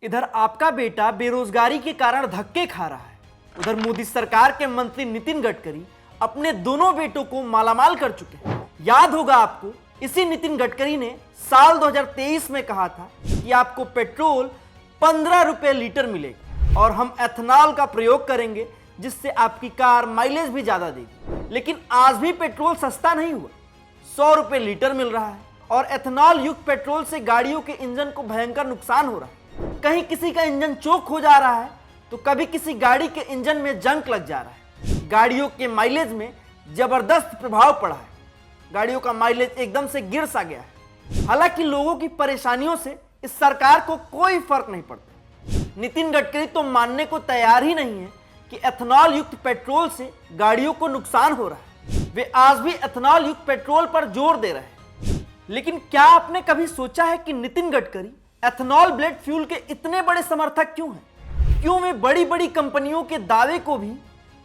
इधर आपका बेटा बेरोजगारी के कारण धक्के खा रहा है, उधर मोदी सरकार के मंत्री नितिन गडकरी अपने दोनों बेटों को मालामाल कर चुके हैं। याद होगा आपको, इसी नितिन गडकरी ने साल 2023 में कहा था कि आपको पेट्रोल 15 रुपए लीटर मिलेगा और हम एथनॉल का प्रयोग करेंगे जिससे आपकी कार माइलेज भी ज्यादा देगी। लेकिन आज भी पेट्रोल सस्ता नहीं हुआ, 100 रुपए लीटर मिल रहा है और एथनॉल युक्त पेट्रोल से गाड़ियों के इंजन को भयंकर नुकसान हो रहा है। कहीं किसी का इंजन चोक हो जा रहा है तो कभी किसी गाड़ी के इंजन में जंक लग जा रहा है। गाड़ियों के माइलेज में जबरदस्त प्रभाव पड़ा है, गाड़ियों का माइलेज एकदम से गिर सा गया है। हालांकि लोगों की परेशानियों से इस सरकार को कोई फर्क नहीं पड़ता। नितिन गडकरी तो मानने को तैयार ही नहीं है कि एथनॉल युक्त पेट्रोल से गाड़ियों को नुकसान हो रहा है। वे आज भी एथनॉल युक्त पेट्रोल पर जोर दे रहे हैं। लेकिन क्या आपने कभी सोचा है कि Nitin Gadkari ethanol blade fuel के इतने बड़े समर्थक क्यों हैं? क्यों वे बड़ी बड़ी कंपनियों के दावे को भी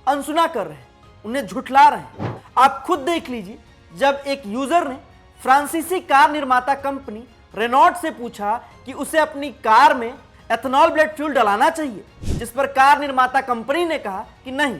अनसुना कर रहे हैं, उन्हें झुठला रहे हैं? आप खुद देख लीजिए, जब एक यूजर ने फ्रांसीसी कार निर्माता कंपनी रेनॉल्ट से पूछा कि उसे अपनी कार में एथनॉल ब्लेड फ्यूल डलाना चाहिए, जिस पर कार निर्माता कंपनी ने कहा कि नहीं,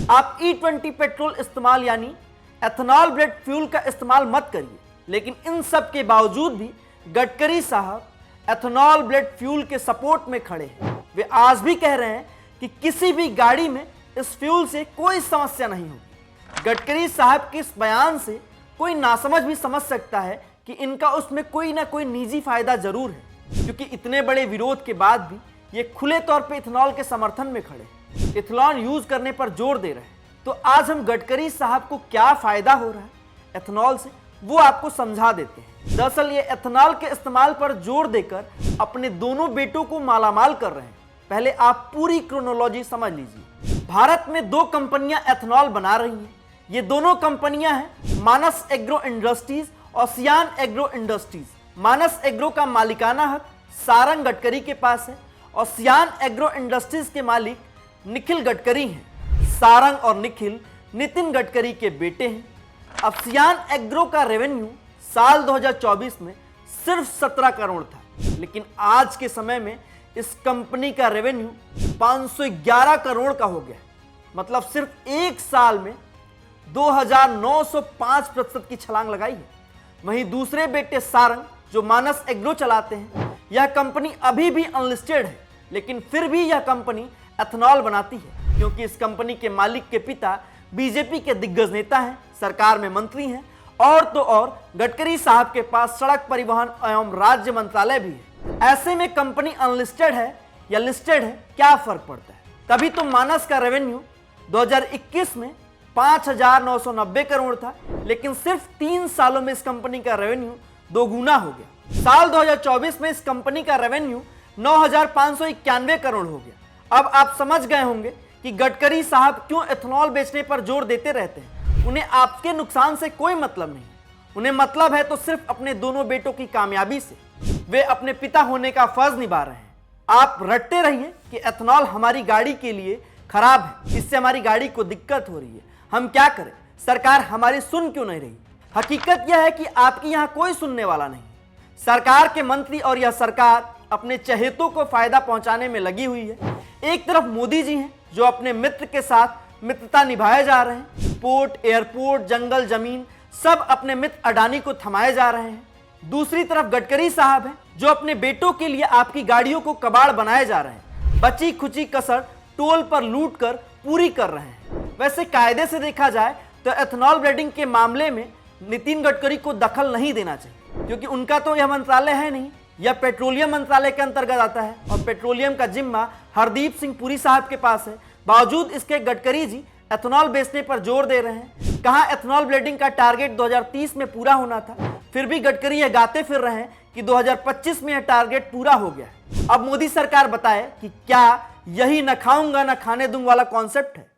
आप E20 पेट्रोल इस्तेमाल यानी एथनॉल ब्लेड फ्यूल का इस्तेमाल मत करिए। लेकिन इन सब के बावजूद भी गडकरी साहब एथनॉल ब्लेड फ्यूल के सपोर्ट में खड़े हैं। वे आज भी कह रहे हैं कि किसी भी गाड़ी में इस फ्यूल से कोई समस्या नहीं होगी। गडकरी साहब के इस बयान से कोई नासमझ भी समझ सकता है कि इनका उसमें कोई ना कोई निजी फायदा जरूर है, क्योंकि इतने बड़े विरोध के बाद भी ये खुले तौर पे इथेनॉल के समर्थन में खड़े, इथेनॉल यूज करने पर जोर दे रहे हैं। तो आज हम गडकरी साहब को क्या फायदा हो रहा है एथेनॉल से, वो आपको समझा देते हैं। दरअसल ये एथेनॉल के इस्तेमाल पर जोर देकर अपने दोनों बेटों को मालामाल कर रहे हैं। पहले आप पूरी क्रोनोलॉजी समझ लीजिए। भारत में 2 कंपनियां एथेनॉल बना रही हैं। ये दोनों कंपनियां हैं मानस एग्रो इंडस्ट्रीज और सियान एग्रो इंडस्ट्रीज। मानस एग्रो का मालिकाना हक सारंग गडकरी के पास है और सियान एग्रो इंडस्ट्रीज के मालिक निखिल गडकरी हैं। सारंग और निखिल नितिन गडकरी के बेटे हैं। अब सियान एग्रो का रेवेन्यू साल 2024 में सिर्फ 17 करोड़ था, लेकिन आज के समय में इस कंपनी का रेवेन्यू 511 करोड़ का हो गया। मतलब सिर्फ एक साल में 2905% की छलांग लगाई है। वहीं दूसरे बेटे सारंग जो मानस एग्रो चलाते हैं, यह कंपनी अभी भी अनलिस्टेड है, लेकिन फिर भी यह कंपनी एथेनॉल बनाती है, क्योंकि इस कंपनी के मालिक के पिता बीजेपी के दिग्गज नेता हैं, सरकार में मंत्री हैं और तो और गडकरी साहब के पास सड़क परिवहन एवं राज्य मंत्रालय भी है। ऐसे में कंपनी अनलिस्टेड है या लिस्टेड है, क्या फर्क पड़ता है? तभी तो मानस का रेवेन्यू 2021 में 5,990 करोड़ था, लेकिन सिर्फ 3 सालों में इस कंपनी का रेवेन्यू 2 गुना हो गया। साल 2024 में इस कंपनी का रेवेन्यू 9,591 करोड़ हो गया। अब आप समझ गए होंगे कि गडकरी साहब क्यों एथेनॉल बेचने पर जोर देते रहते हैं। उन्हें आपके नुकसान से कोई मतलब नहीं, उन्हें मतलब है तो सिर्फ अपने दोनों बेटों की कामयाबी से। वे अपने पिता होने का फर्ज निभा रहे हैं। आप रटते रहिए कि एथेनॉल हमारी गाड़ी के लिए खराब है, इससे हमारी गाड़ी को दिक्कत हो रही है, हम क्या करें, सरकार हमारी सुन क्यों नहीं रही? हकीकत यह है कि आपकी यहां कोई सुनने वाला नहीं। सरकार के मंत्री और यह सरकार अपने चहेतों को फायदा पहुंचाने में लगी हुई है। एक तरफ मोदी जी हैं जो अपने मित्र के साथ मित्रता निभाए जा रहे हैं, पोर्ट, एयरपोर्ट, जंगल, जमीन सब अपने मित्र अडानी को थमाए जा रहे हैं। दूसरी तरफ गडकरी साहब हैं जो अपने बेटों के लिए आपकी गाड़ियों को कबाड़ बनाए जा रहे हैं, बची खुची कसर टोल पर लूट कर पूरी कर रहे हैं। वैसे कायदे से देखा जाए तो एथेनॉल ब्लेडिंग के मामले में नितिन गडकरी को दखल नहीं देना चाहिए, क्योंकि उनका तो यह मंत्रालय है नहीं, यह पेट्रोलियम मंत्रालय के अंतर्गत आता है और पेट्रोलियम का जिम्मा हरदीप सिंह पुरी साहब के पास है। बावजूद इसके गडकरी जी एथेनॉल बेचने पर जोर दे रहे हैं। कहां एथेनॉल ब्लेडिंग का टारगेट 2030 में पूरा होना था, फिर भी गडकरी यह गाते फिर रहे हैं कि 2025 में यह टारगेट पूरा हो गया है। अब मोदी सरकार बताए कि क्या यही न खाऊंगा न खाने दूंगा वाला कॉन्सेप्ट है?